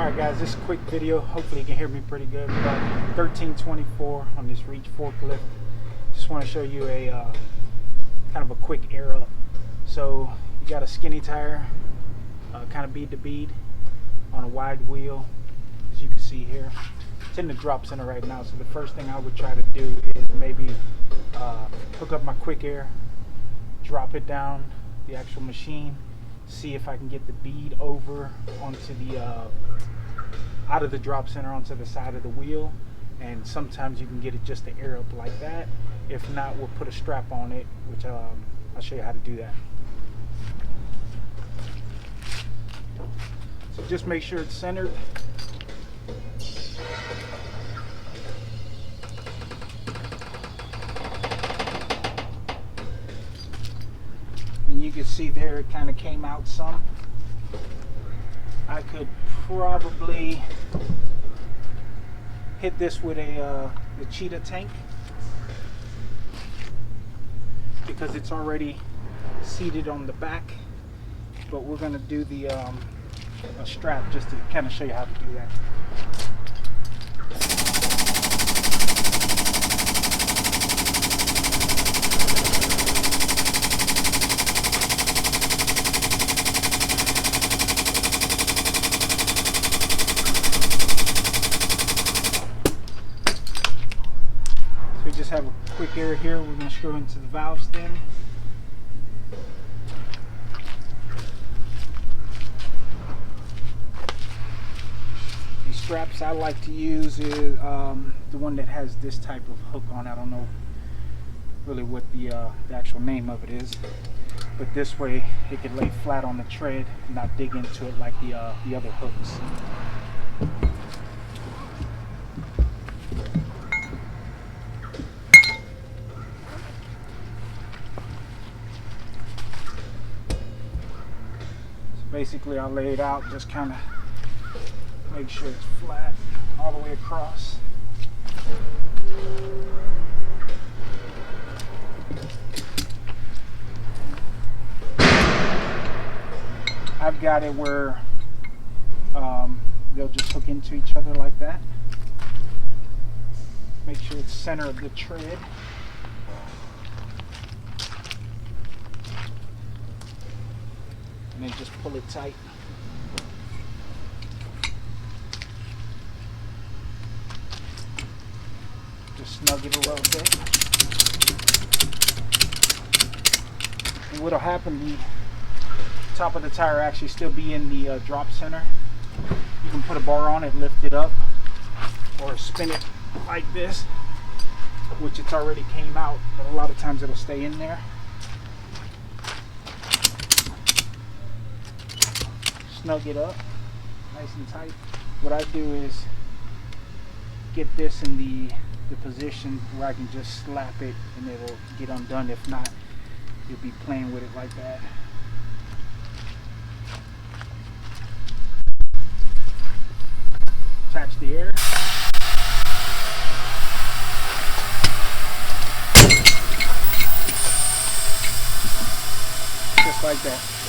Alright guys, this is a quick video. Hopefully you can hear me pretty good. We got 1324 on this reach forklift. Just want to show you a kind of a quick air up. So you got a skinny tire, kind of bead to bead on a wide wheel, as you can see here. It's in the drop center right now, so the first thing I would try to do is maybe hook up my quick air, drop it down the actual machine, see if I can get the bead over onto the out of the drop center onto the side of the wheel. And sometimes you can get it just to air up like that. If not, we'll put a strap on it, which I'll show you how to do that. So just make sure it's centered. And you can see there it kind of came out some. I could probably hit this with the cheetah tank because it's already seated on the back, but we're going to do the a strap just to kind of show you how to do that. We just have a quick air here. We're going to screw into the valve stem. These straps I like to use is the one that has this type of hook on. I don't know really what the actual name of it is, but this way it can lay flat on the tread and not dig into it like the other hooks. Basically, I'll lay it out, just kind of make sure it's flat all the way across. I've got it where they'll just hook into each other like that. Make sure it's center of the tread. And then just pull it tight. Just snug it a little bit. And what'll happen, the top of the tire actually still be in the drop center. You can put a bar on it, lift it up, or spin it like this, which it's already came out, but a lot of times it'll stay in there. Snug it up nice and tight. What I do is get this in the position where I can just slap it and it'll get undone. If not, you'll be playing with it like that. Attach the air. Just like that.